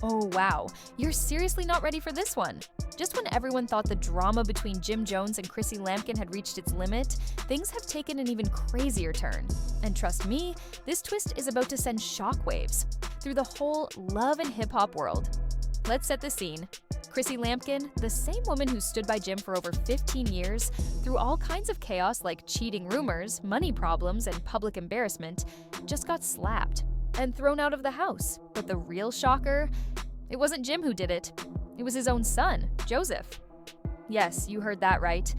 Oh wow, you're seriously not ready for this one. Just when everyone thought the drama between Jim Jones and Chrissy Lampkin had reached its limit, things have taken an even crazier turn. And trust me, this twist is about to send shockwaves through the whole love and hip-hop world. Let's set the scene. Chrissy Lampkin, the same woman who stood by Jim for over 15 years, through all kinds of chaos like cheating rumors, money problems, and public embarrassment, just got slapped and thrown out of the house. But the real shocker? It wasn't Jim who did it. It was his own son, Joseph. Yes, you heard that right.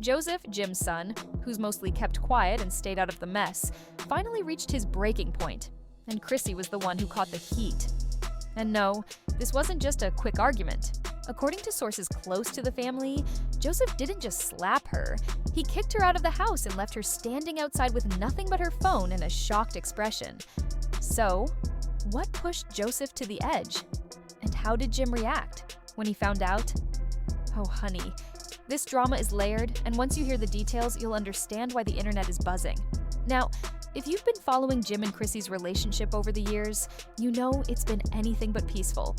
Joseph, Jim's son, who's mostly kept quiet and stayed out of the mess, finally reached his breaking point, and Chrissy was the one who caught the heat. And no, this wasn't just a quick argument. According to sources close to the family, Joseph didn't just slap her. He kicked her out of the house and left her standing outside with nothing but her phone and a shocked expression. So, what pushed Joseph to the edge? And how did Jim react when he found out? Oh honey, this drama is layered, and once you hear the details, you'll understand why the internet is buzzing. Now, if you've been following Jim and Chrissy's relationship over the years, you know it's been anything but peaceful.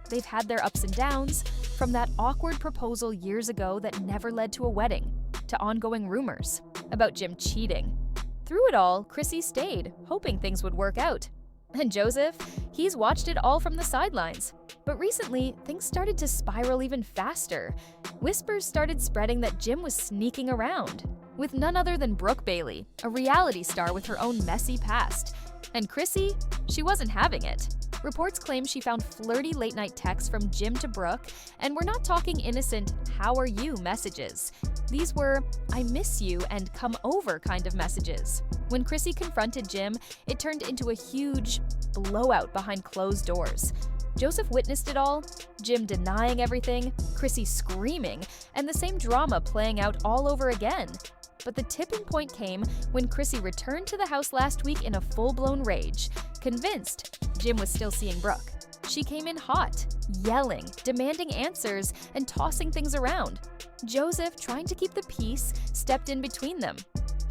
They've had their ups and downs, from that awkward proposal years ago that never led to a wedding, to ongoing rumors about Jim cheating. Through it all, Chrissy stayed, hoping things would work out. And Joseph, he's watched it all from the sidelines. But recently, things started to spiral even faster. Whispers started spreading that Jim was sneaking around with none other than Brooke Bailey, a reality star with her own messy past. And Chrissy, she wasn't having it. Reports claim she found flirty late-night texts from Jim to Brooke, and we're not talking innocent "how are you" messages. These were "I miss you" and "come over" kind of messages. When Chrissy confronted Jim, it turned into a huge blowout behind closed doors. Joseph witnessed it all, Jim denying everything, Chrissy screaming, and the same drama playing out all over again. But the tipping point came when Chrissy returned to the house last week in a full-blown rage, convinced Jim was still seeing Brooke. She came in hot, yelling, demanding answers, and tossing things around. Joseph, trying to keep the peace, stepped in between them.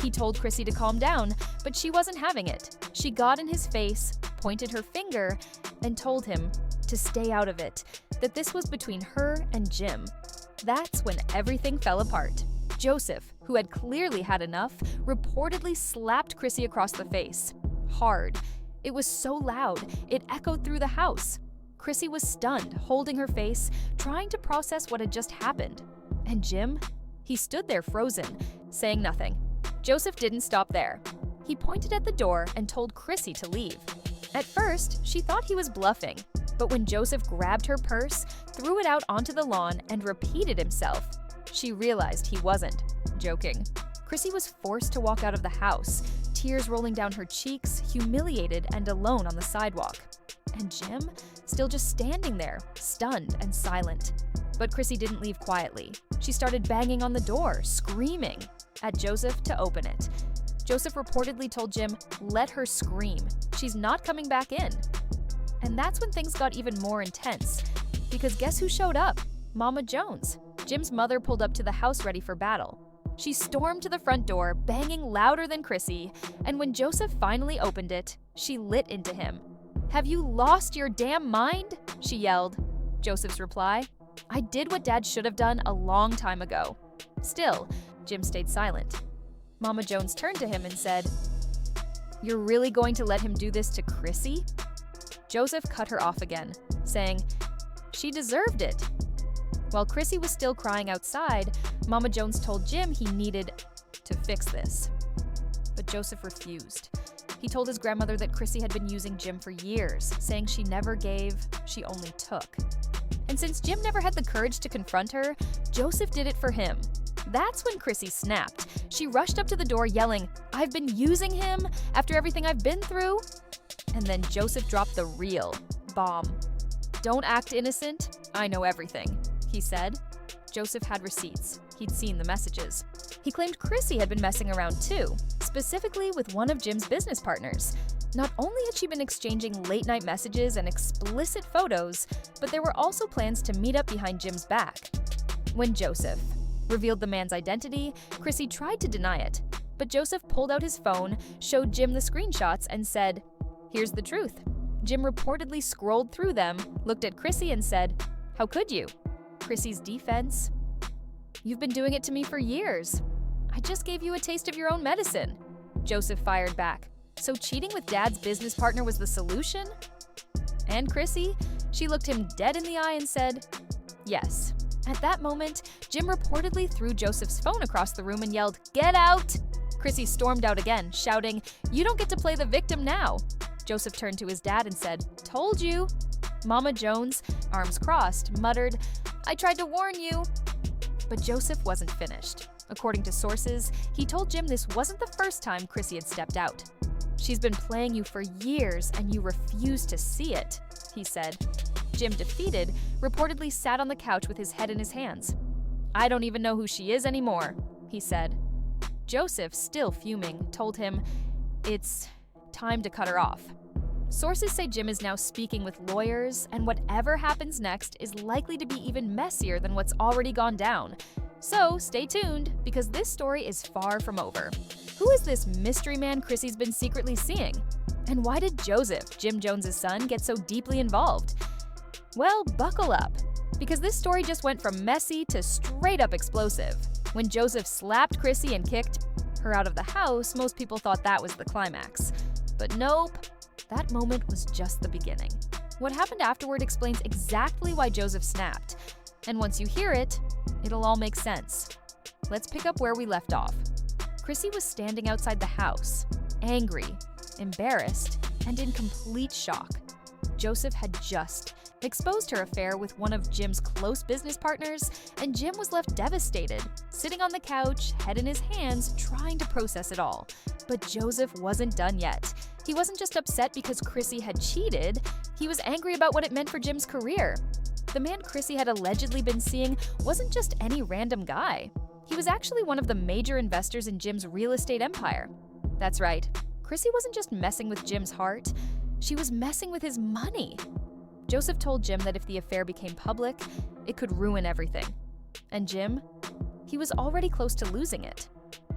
He told Chrissy to calm down, but she wasn't having it. She got in his face, pointed her finger, and told him to stay out of it, that this was between her and Jim. That's when everything fell apart. Joseph, who had clearly had enough, reportedly slapped Chrissy across the face. Hard. It was so loud, it echoed through the house. Chrissy was stunned, holding her face, trying to process what had just happened. And Jim? He stood there frozen, saying nothing. Joseph didn't stop there. He pointed at the door and told Chrissy to leave. At first, she thought he was bluffing, but when Joseph grabbed her purse, threw it out onto the lawn, and repeated himself, she realized he wasn't joking. Chrissy was forced to walk out of the house, tears rolling down her cheeks, humiliated and alone on the sidewalk. And Jim, still just standing there, stunned and silent. But Chrissy didn't leave quietly. She started banging on the door, screaming at Joseph to open it. Joseph reportedly told Jim, "Let her scream. She's not coming back in." And that's when things got even more intense. Because guess who showed up? Mama Jones. Jim's mother pulled up to the house ready for battle. She stormed to the front door, banging louder than Chrissy, and when Joseph finally opened it, she lit into him. "Have you lost your damn mind?" she yelled. Joseph's reply, "I did what Dad should have done a long time ago." Still, Jim stayed silent. Mama Jones turned to him and said, "You're really going to let him do this to Chrissy?" Joseph cut her off again, saying, "She deserved it." While Chrissy was still crying outside, Mama Jones told Jim he needed to fix this. But Joseph refused. He told his grandmother that Chrissy had been using Jim for years, saying she never gave, she only took. And since Jim never had the courage to confront her, Joseph did it for him. That's when Chrissy snapped. She rushed up to the door yelling, "I've been using him after everything I've been through." And then Joseph dropped the real bomb. "Don't act innocent. I know everything," he said. Joseph had receipts. He'd seen the messages. He claimed Chrissy had been messing around too, specifically with one of Jim's business partners. Not only had she been exchanging late-night messages and explicit photos, but there were also plans to meet up behind Jim's back. When Joseph revealed the man's identity, Chrissy tried to deny it, but Joseph pulled out his phone, showed Jim the screenshots, and said, "Here's the truth. Jim reportedly scrolled through them, looked at Chrissy and said, "How could you?" Chrissy's defense, "You've been doing it to me for years. I just gave you a taste of your own medicine." Joseph fired back, "So cheating with Dad's business partner was the solution?" And Chrissy, she looked him dead in the eye and said, "Yes." At that moment, Jim reportedly threw Joseph's phone across the room and yelled, "Get out!" Chrissy stormed out again, shouting, "You don't get to play the victim now." Joseph turned to his dad and said, "Told you." Mama Jones, arms crossed, muttered, "I tried to warn you." But Joseph wasn't finished. According to sources, he told Jim this wasn't the first time Chrissy had stepped out. "She's been playing you for years and you refuse to see it," he said. Jim, defeated, reportedly sat on the couch with his head in his hands. "I don't even know who she is anymore," he said. Joseph, still fuming, told him, "It's time to cut her off." Sources say Jim is now speaking with lawyers, and whatever happens next is likely to be even messier than what's already gone down. So stay tuned, because this story is far from over. Who is this mystery man Chrissy's been secretly seeing? And why did Joseph, Jim Jones' son, get so deeply involved? Well, buckle up, because this story just went from messy to straight up explosive. When Joseph slapped Chrissy and kicked her out of the house, most people thought that was the climax. But nope, that moment was just the beginning. What happened afterward explains exactly why Joseph snapped. And once you hear it, it'll all make sense. Let's pick up where we left off. Chrissy was standing outside the house, angry, embarrassed, and in complete shock. Joseph had just exposed her affair with one of Jim's close business partners, and Jim was left devastated, sitting on the couch, head in his hands, trying to process it all. But Joseph wasn't done yet. He wasn't just upset because Chrissy had cheated, he was angry about what it meant for Jim's career. The man Chrissy had allegedly been seeing wasn't just any random guy. He was actually one of the major investors in Jim's real estate empire. That's right, Chrissy wasn't just messing with Jim's heart, she was messing with his money. Joseph told Jim that if the affair became public, it could ruin everything. And Jim, he was already close to losing it.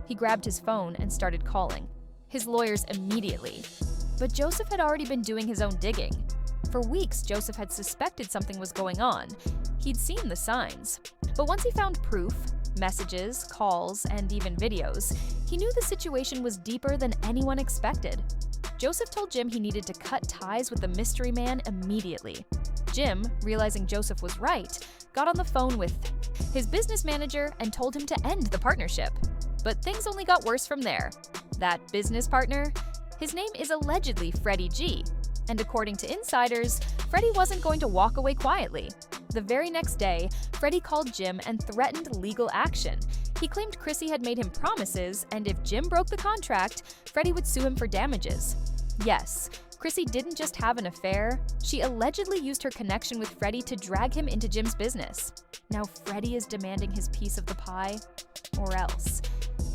He grabbed his phone and started calling his lawyers immediately. But Joseph had already been doing his own digging. For weeks, Joseph had suspected something was going on. He'd seen the signs. But once he found proof, messages, calls, and even videos, he knew the situation was deeper than anyone expected. Joseph told Jim he needed to cut ties with the mystery man immediately. Jim, realizing Joseph was right, got on the phone with his business manager and told him to end the partnership. But things only got worse from there. That business partner, his name is allegedly Freddie G. And according to insiders, Freddie wasn't going to walk away quietly. The very next day, Freddie called Jim and threatened legal action. He claimed Chrissy had made him promises, and if Jim broke the contract, Freddie would sue him for damages. Yes, Chrissy didn't just have an affair, she allegedly used her connection with Freddie to drag him into Jim's business. Now Freddie is demanding his piece of the pie, or else.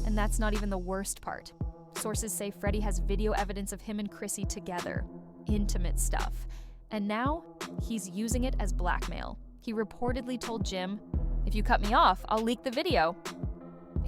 And that's not even the worst part. Sources say Freddie has video evidence of him and Chrissy together. Intimate stuff. And now, he's using it as blackmail. He reportedly told Jim, "If you cut me off, I'll leak the video."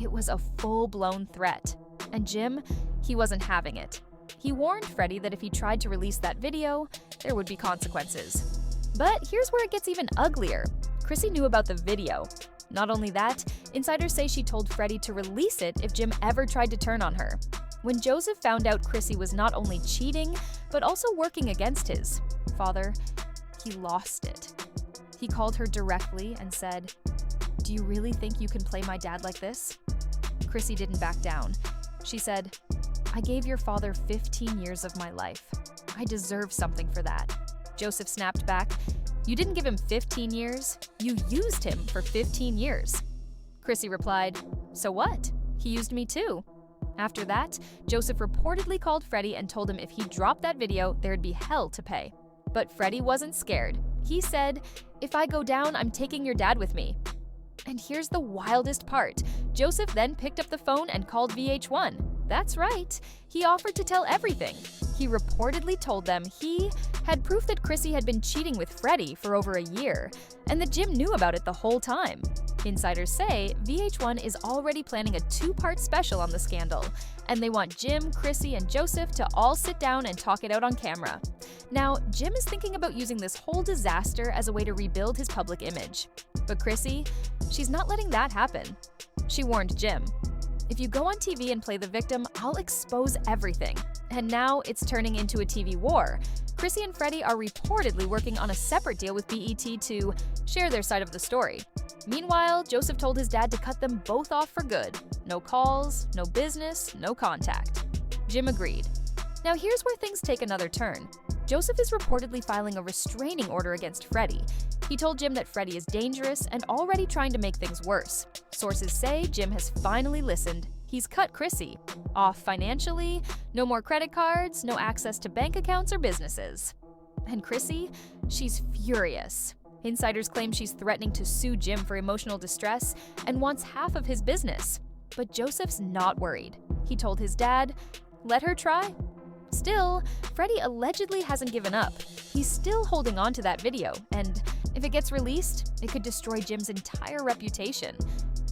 It was a full-blown threat. And Jim, he wasn't having it. He warned Freddie that if he tried to release that video, there would be consequences. But here's where it gets even uglier. Chrissy knew about the video. Not only that, insiders say she told Freddie to release it if Jim ever tried to turn on her. When Joseph found out Chrissy was not only cheating, but also working against his father, he lost it. He called her directly and said, "Do you really think you can play my dad like this?" Chrissy didn't back down. She said, "I gave your father 15 years of my life. I deserve something for that." Joseph snapped back, "You didn't give him 15 years, you used him for 15 years. Chrissy replied, "So what? He used me too." After that, Joseph reportedly called Freddie and told him if he dropped that video, there'd be hell to pay. But Freddie wasn't scared. He said, "If I go down, I'm taking your dad with me." And here's the wildest part. Joseph then picked up the phone and called VH1. That's right, he offered to tell everything. He reportedly told them he had proof that Chrissy had been cheating with Freddie for over a year, and that Jim knew about it the whole time. Insiders say VH1 is already planning a two-part special on the scandal, and they want Jim, Chrissy, and Joseph to all sit down and talk it out on camera. Now, Jim is thinking about using this whole disaster as a way to rebuild his public image. But Chrissy, she's not letting that happen. She warned Jim, "If you go on TV and play the victim, I'll expose everything." And now it's turning into a TV war. Chrissy and Freddie are reportedly working on a separate deal with BET to share their side of the story. Meanwhile, Joseph told his dad to cut them both off for good. No calls, no business, no contact. Jim agreed. Now here's where things take another turn. Joseph is reportedly filing a restraining order against Freddie. He told Jim that Freddie is dangerous and already trying to make things worse. Sources say Jim has finally listened. He's cut Chrissy off financially, no more credit cards, no access to bank accounts or businesses. And Chrissy, she's furious. Insiders claim she's threatening to sue Jim for emotional distress and wants half of his business. But Joseph's not worried. He told his dad, "Let her try." Still, Freddie allegedly hasn't given up. He's still holding on to that video, and if it gets released, it could destroy Jim's entire reputation.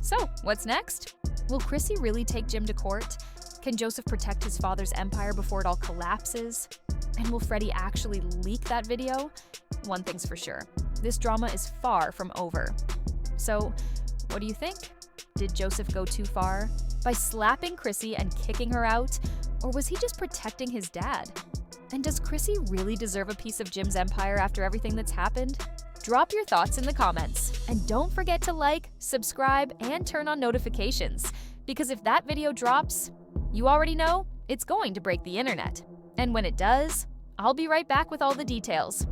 So, what's next? Will Chrissy really take Jim to court? Can Joseph protect his father's empire before it all collapses? And will Freddie actually leak that video? One thing's for sure, this drama is far from over. So, what do you think? Did Joseph go too far by slapping Chrissy and kicking her out? Or was he just protecting his dad? And does Chrissy really deserve a piece of Jim's empire after everything that's happened? Drop your thoughts in the comments. And don't forget to like, subscribe, and turn on notifications. Because if that video drops, you already know it's going to break the internet. And when it does, I'll be right back with all the details.